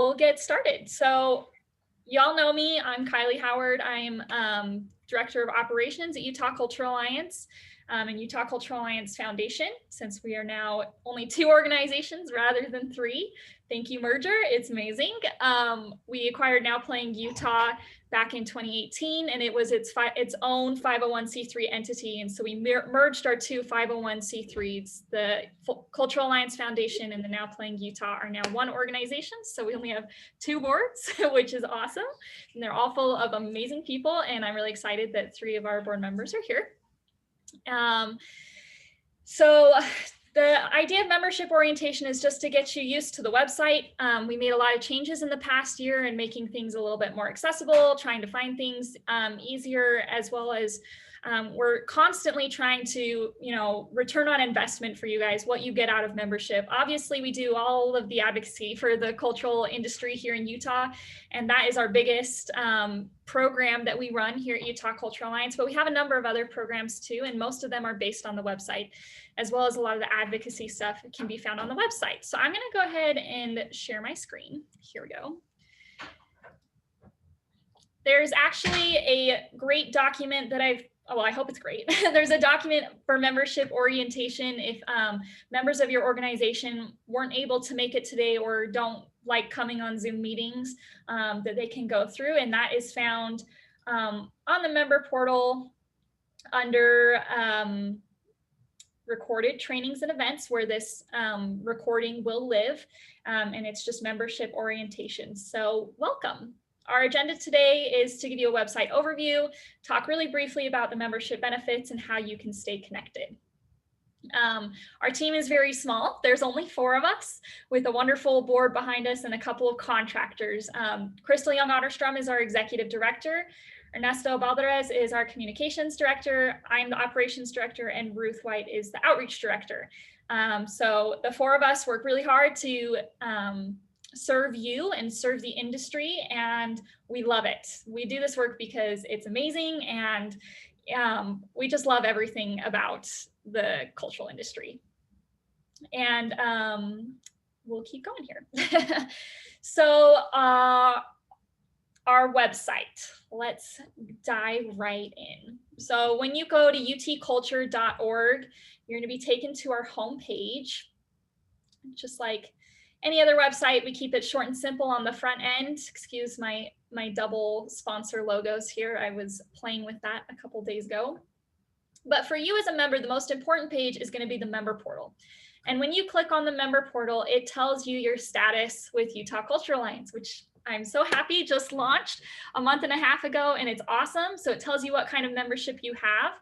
We'll get started. So y'all know me. I'm Kylie Howard. I'm Director of Operations at Utah Cultural Alliance and Utah Cultural Alliance Foundation. Since we are now only two organizations rather than three, thank you, merger. It's amazing. We acquired Now Playing Utah back in 2018, and it was its own 501c3 entity. And so we merged our two 501c3s. The Cultural Alliance Foundation and the Now Playing Utah are now one organization. So we only have two boards, which is awesome. And they're all full of amazing people. And I'm really excited that three of our board members are here. So the idea of membership orientation is just to get you used to the website. We made a lot of changes in the past year and making things a little bit more accessible, trying to find things easier, as well as we're constantly trying to, return on investment for you guys, what you get out of membership. Obviously, we do all of the advocacy for the cultural industry here in Utah, and that is our biggest program that we run here at Utah Cultural Alliance, but we have a number of other programs too, and most of them are based on the website, as well as a lot of the advocacy stuff can be found on the website. So I'm going to go ahead and share my screen. Here we go. There's actually a great document that I hope it's great. There's a document for membership orientation if members of your organization weren't able to make it today or don't like coming on Zoom meetings, that they can go through. And that is found on the member portal under recorded trainings and events, where this recording will live. And it's just membership orientation. So welcome. Our agenda today is to give you a website overview, talk really briefly about the membership benefits and how you can stay connected. Our team is very small. There's only 4 of us with a wonderful board behind us and a couple of contractors. Crystal Young-Otterstrom is our executive director. Ernesto Balderas is our communications director. I'm the operations director, and Ruth White is the outreach director. So the 4 of us work really hard to serve you and serve the industry, and we love it. We do this work because it's amazing, and we just love everything about the cultural industry. And we'll keep going here. So our website, let's dive right in. So when you go to utculture.org, you're going to be taken to our homepage. Just like any other website, we keep it short and simple on the front end. Excuse my double sponsor logos here. I was playing with that a couple days ago. But for you as a member, the most important page is going to be the member portal. And when you click on the member portal, it tells you your status with Utah Cultural Alliance, which I'm so happy just launched a month and a half ago, and it's awesome. So it tells you what kind of membership you have.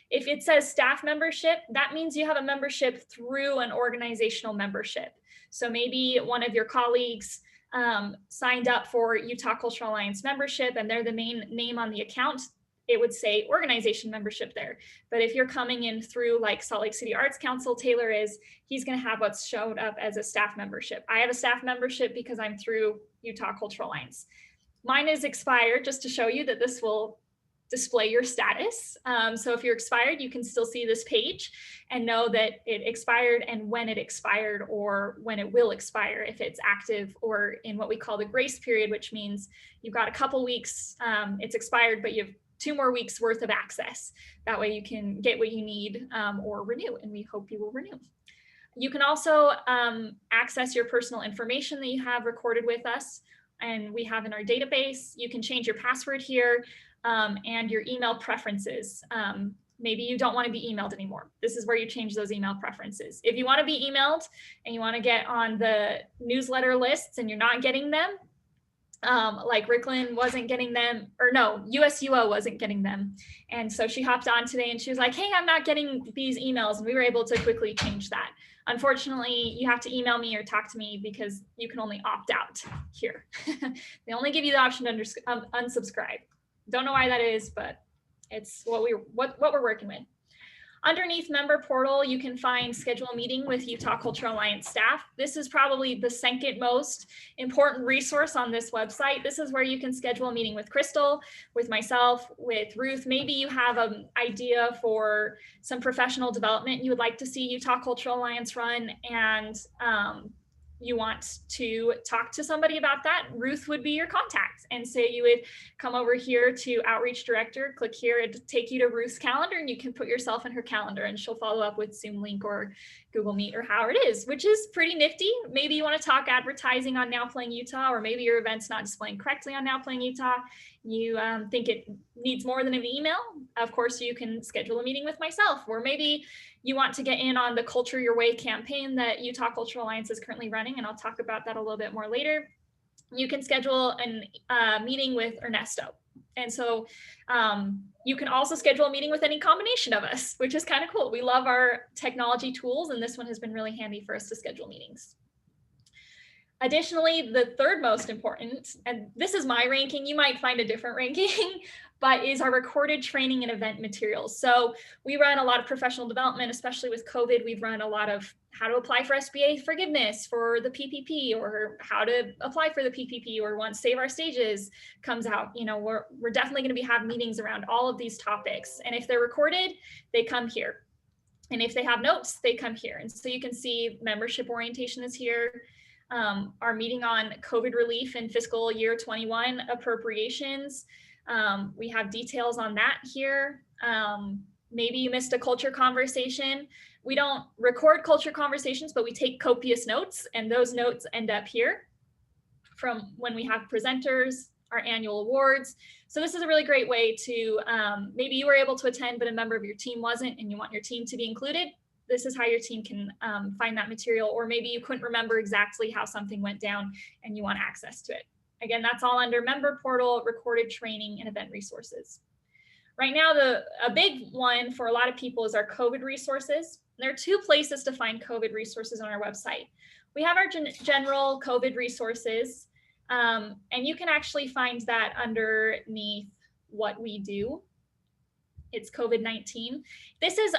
If it says staff membership, that means you have a membership through an organizational membership. So maybe one of your colleagues signed up for Utah Cultural Alliance membership and they're the main name on the account, it would say organization membership there. But if you're coming in through like Salt Lake City Arts Council, Taylor is, he's going to have what's showed up as a staff membership. I have a staff membership because I'm through Utah Cultural Alliance. Mine is expired, just to show you that this will display your status. So if you're expired, you can still see this page and know that it expired and when it expired, or when it will expire if it's active, or in what we call the grace period, which means you've got a couple weeks, it's expired, but you have 2 more weeks worth of access. That way you can get what you need or renew, and we hope you will renew. You can also access your personal information that you have recorded with us and we have in our database. You can change your password here and your email preferences. Maybe you don't want to be emailed anymore. This is where you change those email preferences. If you want to be emailed and you want to get on the newsletter lists and you're not getting them, like Ricklin wasn't getting them, or no, USUO wasn't getting them. And so she hopped on today and she was like, hey, I'm not getting these emails. And we were able to quickly change that. Unfortunately, you have to email me or talk to me because you can only opt out here. They only give you the option to unsubscribe. Don't know why that is, but it's what we're working with. Underneath member portal, you can find schedule a meeting with Utah Cultural Alliance staff. This is probably the second most important resource on this website. This is where you can schedule a meeting with Crystal, with myself, with Ruth. Maybe you have an idea for some professional development you would like to see Utah Cultural Alliance run, and you want to talk to somebody about that, Ruth would be your contact. And so you would come over here to Outreach Director, click here, it'd take you to Ruth's calendar, and you can put yourself in her calendar, and she'll follow up with Zoom link or Google Meet or however it is, which is pretty nifty. Maybe you want to talk advertising on Now Playing Utah, or maybe your event's not displaying correctly on Now Playing Utah. You think it needs more than an email. Of course, you can schedule a meeting with myself, or maybe you want to get in on the Culture Your Way campaign that Utah Cultural Alliance is currently running, and I'll talk about that a little bit more later. You can schedule a meeting with Ernesto. And so you can also schedule a meeting with any combination of us, which is kind of cool. We love our technology tools, and this one has been really handy for us to schedule meetings. Additionally, the third most important, and this is my ranking, you might find a different ranking, but is our recorded training and event materials. So we run a lot of professional development, especially with COVID. We've run a lot of how to apply for SBA forgiveness for the PPP, or how to apply for the PPP, or once Save Our Stages comes out, you know, we're definitely going to have meetings around all of these topics. And if they're recorded, they come here. And if they have notes, they come here. And so you can see membership orientation is here. Our meeting on COVID relief in fiscal year 21 appropriations. We have details on that here. Maybe you missed a culture conversation. We don't record culture conversations, but we take copious notes, and those notes end up here from when we have presenters, our annual awards. So this is a really great way to, maybe you were able to attend, but a member of your team wasn't, and you want your team to be included. This is how your team can find that material, or maybe you couldn't remember exactly how something went down and you want access to it. Again, that's all under Member Portal, Recorded Training, and Event Resources. Right now, a big one for a lot of people is our COVID resources. There are two places to find COVID resources on our website. We have our general COVID resources, and you can actually find that underneath what we do. It's COVID-19. This is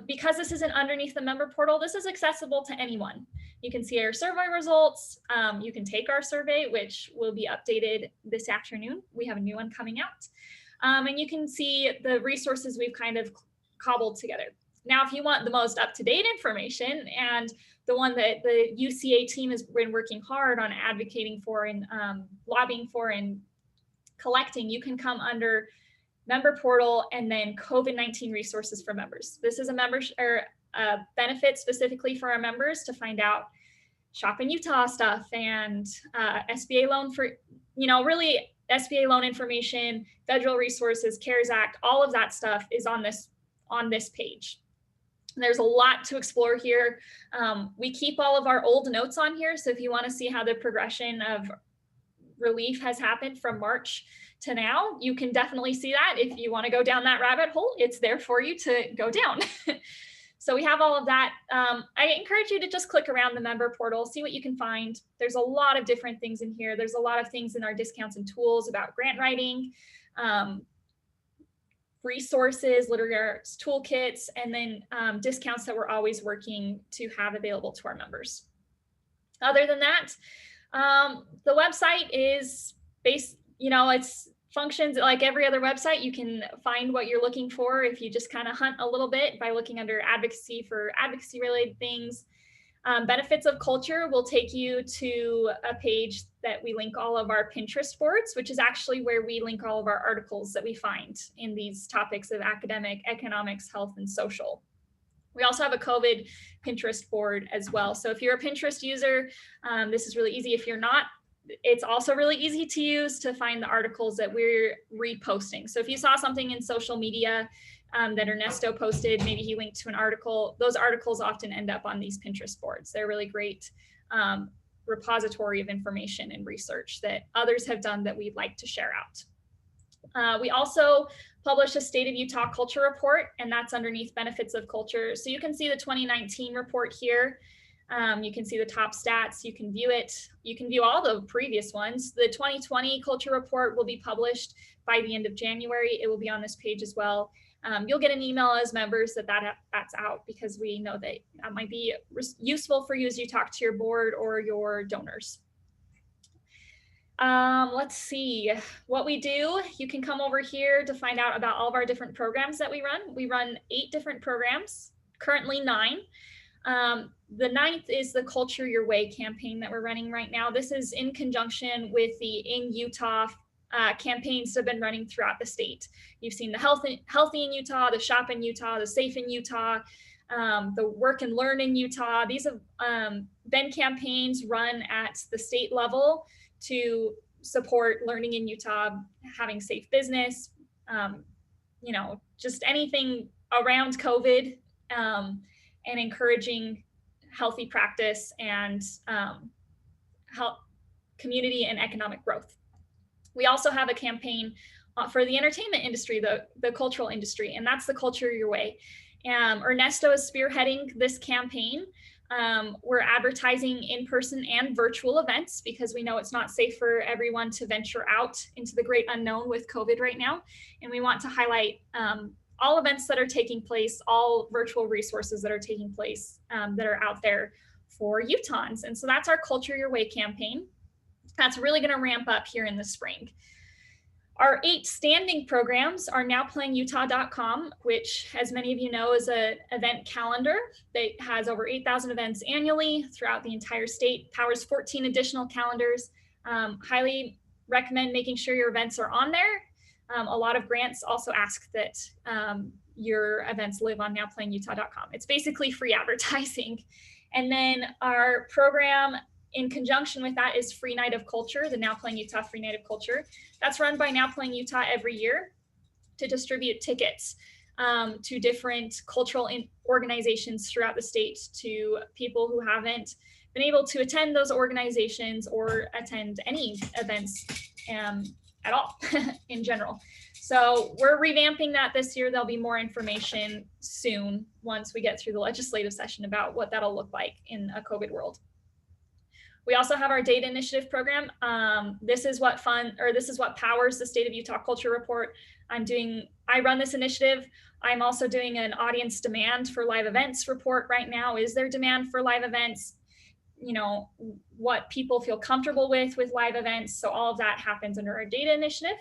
because this isn't underneath the member portal, this is accessible to anyone. You can see our survey results. You can take our survey, which will be updated this afternoon. We have a new one coming out. And you can see the resources we've kind of cobbled together. Now, if you want the most up-to-date information, and the one that the UCA team has been working hard on advocating for and lobbying for and collecting, you can come under Member Portal and then COVID-19 resources for members. This is a benefit specifically for our members to find out Shop in Utah stuff and SBA loan for, you know, really SBA loan information, federal resources, CARES Act, all of that stuff is on this page. There's a lot to explore here. We keep all of our old notes on here. So if you want to see how the progression of relief has happened from March to now, you can definitely see that. If you want to go down that rabbit hole, it's there for you to go down. So we have all of that. I encourage you to just click around the member portal, see what you can find. There's a lot of different things in here. There's a lot of things in our discounts and tools about grant writing, resources, literary arts toolkits, and then discounts that we're always working to have available to our members. Other than that, the website is based, you know, it's functions like every other website. You can find what you're looking for if you just kind of hunt a little bit by looking under advocacy for advocacy related things. Benefits of Culture will take you to a page that we link all of our Pinterest boards, which is actually where we link all of our articles that we find in these topics of academic, economics, health, and social. We also have a COVID Pinterest board as well. So if you're a Pinterest user, this is really easy. If you're not, it's also really easy to use to find the articles that we're reposting. So if you saw something in social media that Ernesto posted, maybe he linked to an article, those articles often end up on these Pinterest boards. They're really great repository of information and research that others have done that we'd like to share out. We also publish a State of Utah Culture report, and that's underneath Benefits of Culture. So you can see the 2019 report here. You can see the top stats, you can view it. You can view all the previous ones. The 2020 Culture report will be published by the end of January. It will be on this page as well. You'll get an email as members that's out, because we know that that might be useful for you as you talk to your board or your donors. Let's see what we do. You can come over here to find out about all of our different programs that we run. We run 8 different programs, currently 9. The 9th is the Culture Your Way campaign that we're running right now. This is in conjunction with the In Utah campaigns that have been running throughout the state. You've seen the Healthy in Utah, the Shop in Utah, the Safe in Utah, the Work and Learn in Utah. These have been campaigns run at the state level to support learning in Utah, having safe business, you know, just anything around COVID, and encouraging healthy practice and help community and economic growth. We also have a campaign for the entertainment industry, the cultural industry, and that's the Culture Your Way. Ernesto is spearheading this campaign. We're advertising in-person and virtual events because we know it's not safe for everyone to venture out into the great unknown with COVID right now. And we want to highlight all events that are taking place, all virtual resources that are taking place that are out there for Utahns. And so that's our Culture Your Way campaign. That's really going to ramp up here in the spring. Our 8 standing programs are NowPlayingUtah.com, which, as many of you know, is an event calendar that has over 8,000 events annually throughout the entire state, powers 14 additional calendars. Highly recommend making sure your events are on there. A lot of grants also ask that your events live on NowPlayingUtah.com. It's basically free advertising. And then our program in conjunction with that is Free Night of Culture, the Now Playing Utah Free Night of Culture. That's run by Now Playing Utah every year to distribute tickets to different cultural organizations throughout the state to people who haven't been able to attend those organizations or attend any events at all in general. So we're revamping that this year. There'll be more information soon once we get through the legislative session about what that'll look like in a COVID world. We also have our data initiative program. This is what powers the State of Utah Culture Report. I run this initiative. I'm also doing an audience demand for live events report right now. Is there demand for live events? You know, what people feel comfortable with live events. So all of that happens under our data initiative.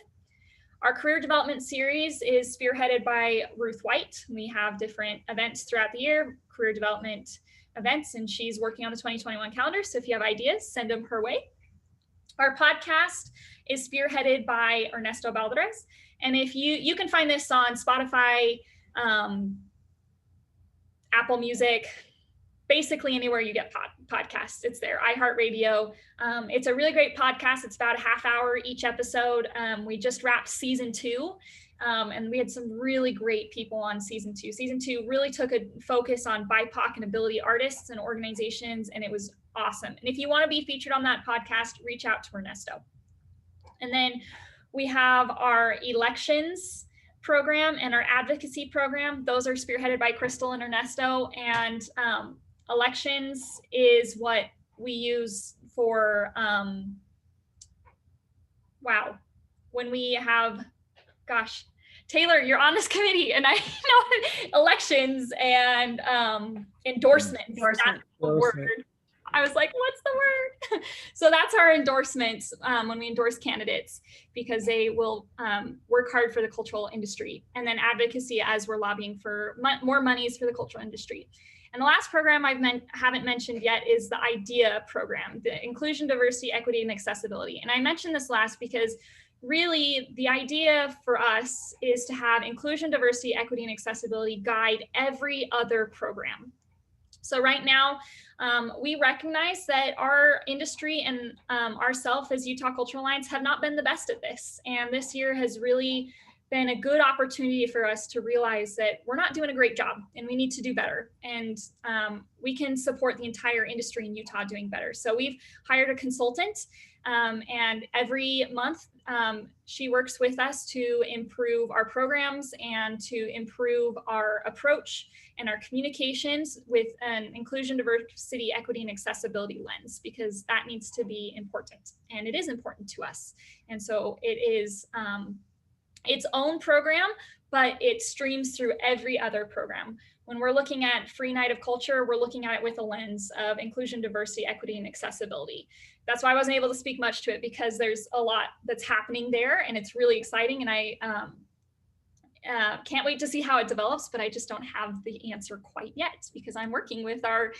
Our career development series is spearheaded by Ruth White. We have different events throughout the year, career development events, and she's working on the 2021 calendar. So if you have ideas, send them her way. Our podcast is spearheaded by Ernesto Valdez. And if you can find this on Spotify, Apple Music, basically anywhere you get podcasts, it's there. iHeartRadio. It's a really great podcast. It's about a half hour each episode. We just wrapped season 2. And we had some really great people on season 2. Season 2 really took a focus on BIPOC and ability artists and organizations, and it was awesome. And if you want to be featured on that podcast, reach out to Ernesto. And then we have our elections program and our advocacy program. Those are spearheaded by Crystal and Ernesto. And elections is what we use for, when we have, gosh, Taylor, you're on this committee, and I know elections and endorsements. That's the word. I was like, what's the word? So that's our endorsements when we endorse candidates, because they will work hard for the cultural industry. And then advocacy as we're lobbying for more monies for the cultural industry. And the last program I haven't mentioned yet is the IDEA program, the Inclusion, Diversity, Equity, and Accessibility. And I mentioned this last because really the idea for us is to have inclusion, diversity, equity, and accessibility guide every other program. So right now, we recognize that our industry and ourselves as Utah Cultural Alliance have not been the best at this. And this year has really been a good opportunity for us to realize that we're not doing a great job and we need to do better. And we can support the entire industry in Utah doing better. So we've hired a consultant, and every month she works with us to improve our programs and to improve our approach and our communications with an inclusion, diversity, equity, and accessibility lens, because that needs to be important, and it is important to us. And so it is its own program, but it streams through every other program. When we're looking at Free Night of Culture, we're looking at it with a lens of inclusion, diversity, equity, and accessibility. That's why I wasn't able to speak much to it, because there's a lot that's happening there and it's really exciting. And can't wait to see how it develops, but I just don't have the answer quite yet because I'm working with our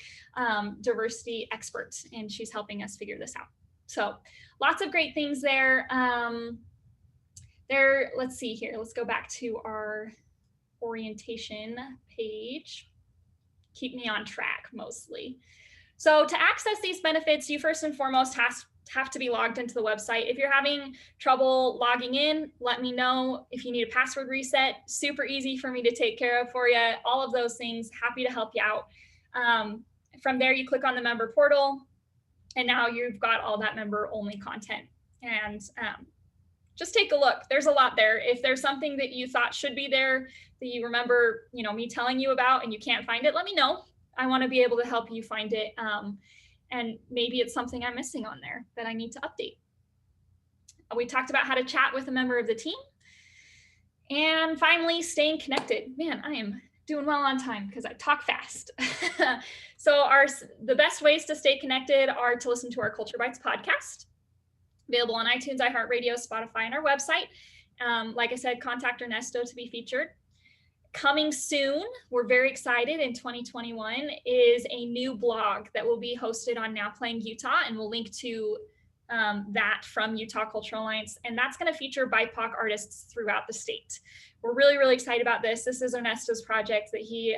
diversity expert and she's helping us figure this out. So lots of great things there. Let's see here. Let's go back to our orientation page. Keep me on track mostly. So to access these benefits, you first and foremost have to be logged into the website. If you're having trouble logging in, let me know. If you need a password reset, super easy for me to take care of for you. All of those things, happy to help you out. From there, you click on the member portal, and now you've got all that member only content. And just take a look. There's a lot there. If there's something that you thought should be there that you remember, me telling you about and you can't find it, let me know. I want to be able to help you find it. And maybe it's something I'm missing on there that I need to update. We talked about how to chat with a member of the team. And finally, staying connected. Man, I am doing well on time because I talk fast. So the best ways to stay connected are to listen to our Culture Bites podcast, available on iTunes, iHeartRadio, Spotify, and our website. Like I said, contact Ernesto to be featured. Coming soon, we're very excited, in 2021, is a new blog that will be hosted on Now Playing Utah, and we'll link to that from Utah Cultural Alliance, and that's going to feature BIPOC artists throughout the state. We're really, really excited about this. This is Ernesto's project that he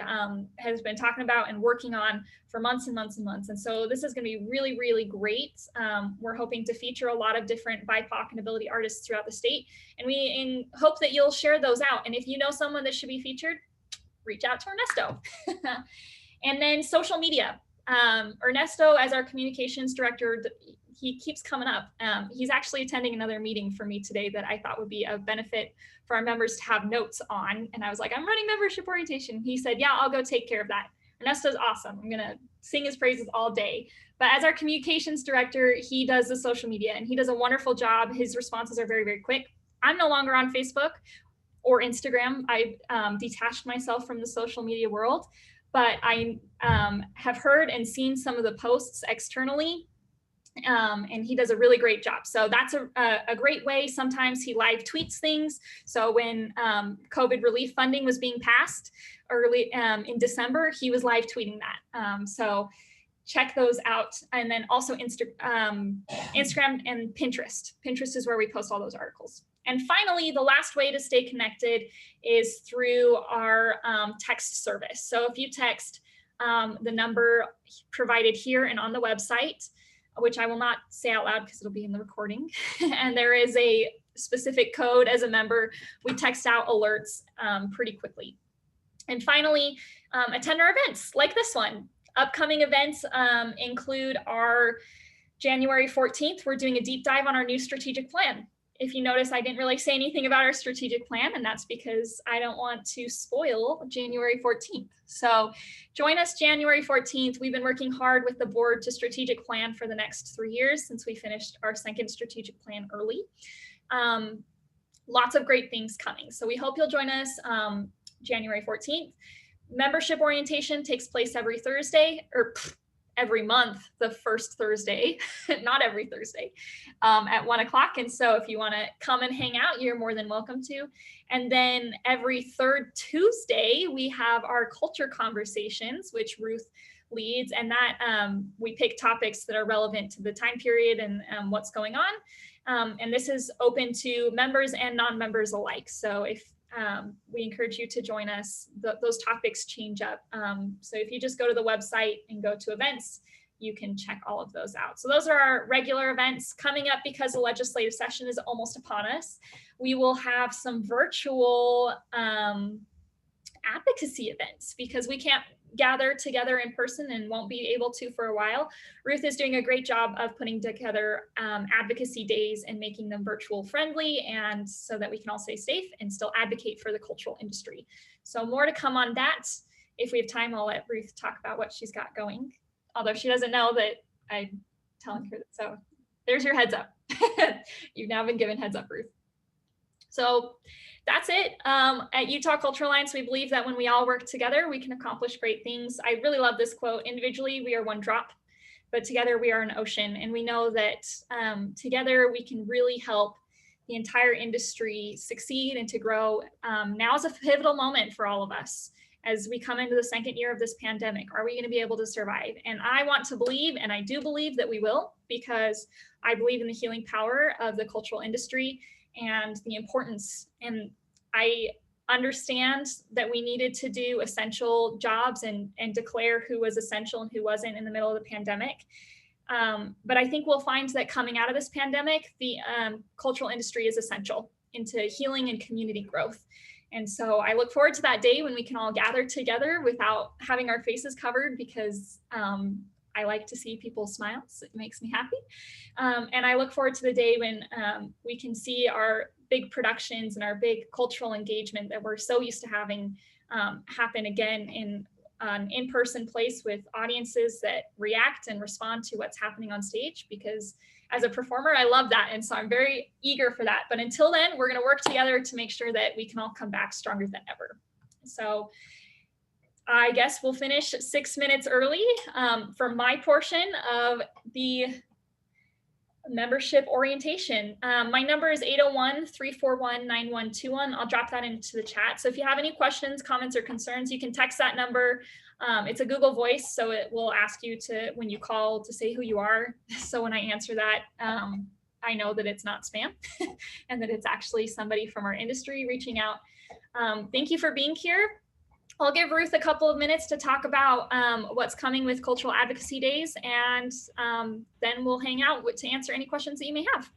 has been talking about and working on for months and months and months, and so this is going to be really, really great. We're hoping to feature a lot of different BIPOC and ability artists throughout the state, and we hope that you'll share those out. And if you know someone that should be featured, reach out to Ernesto. And then social media. Ernesto, as our communications director, he keeps coming up. He's actually attending another meeting for me today that I thought would be a benefit for our members to have notes on. And I was like, I'm running membership orientation. He said, yeah, I'll go take care of that. Ernesto's awesome. I'm gonna sing his praises all day. But as our communications director, he does the social media and he does a wonderful job. His responses are very, very quick. I'm no longer on Facebook or Instagram. I detached myself from the social media world, but I have heard and seen some of the posts externally. And he does a really great job. So that's a great way. Sometimes he live tweets things. So when COVID relief funding was being passed early in December, he was live tweeting that. So check those out. And then also Instagram and Pinterest. Pinterest is where we post all those articles. And finally, the last way to stay connected is through our text service. So if you text the number provided here and on the website, which I will not say out loud because it'll be in the recording. And there is a specific code as a member. We text out alerts pretty quickly. And finally, attend our events like this one. Upcoming events include our January 14th. We're doing a deep dive on our new strategic plan. If you notice, I didn't really say anything about our strategic plan, and that's because I don't want to spoil January 14th. So join us January 14th. We've been working hard with the board to strategic plan for the next 3 years since we finished our second strategic plan early. Lots of great things coming. So we hope you'll join us January 14th. Membership orientation takes place every Thursday, or every month, the first Thursday, not every Thursday, at 1 o'clock. And so if you want to come and hang out, you're more than welcome to. And then every third Tuesday, we have our culture conversations, which Ruth leads, and that we pick topics that are relevant to the time period and what's going on. And this is open to members and non-members alike. So if we encourage you to join us. Those topics change up. So if you just go to the website and go to events, you can check all of those out. So those are our regular events. Coming up, because the legislative session is almost upon us, we will have some virtual advocacy events because we can't gather together in person and won't be able to for a while. Ruth is doing a great job of putting together advocacy days and making them virtual friendly, and so that we can all stay safe and still advocate for the cultural industry. So more to come on that. If we have time, I'll let Ruth talk about what she's got going, although she doesn't know that I'm telling her that. So there's your heads up. You've now been given heads up, Ruth. So that's it. At Utah Cultural Alliance, we believe that when we all work together, we can accomplish great things. I really love this quote. Individually, we are one drop, but together we are an ocean. And we know that together we can really help the entire industry succeed and to grow. Now is a pivotal moment for all of us as we come into the second year of this pandemic. Are we going to be able to survive? And I want to believe, and I do believe that we will, because I believe in the healing power of the cultural industry and the importance. And I understand that we needed to do essential jobs and declare who was essential and who wasn't in the middle of the pandemic. But I think we'll find that coming out of this pandemic, the cultural industry is essential into healing and community growth. And so I look forward to that day when we can all gather together without having our faces covered, because I like to see people's smiles. It makes me happy. And I look forward to the day when we can see our big productions and our big cultural engagement that we're so used to having happen again in an in-person place with audiences that react and respond to what's happening on stage, because as a performer, I love that. And so I'm very eager for that. But until then, we're going to work together to make sure that we can all come back stronger than ever. So I guess we'll finish 6 minutes early for my portion of the membership orientation. My number is 801-341-9121. I'll drop that into the chat. So if you have any questions, comments, or concerns, you can text that number. It's a Google Voice, so it will ask you to, when you call, to say who you are. So when I answer that, I know that it's not spam and that it's actually somebody from our industry reaching out. Thank you for being here. I'll give Ruth a couple of minutes to talk about what's coming with Cultural Advocacy Days, and then we'll hang out to answer any questions that you may have.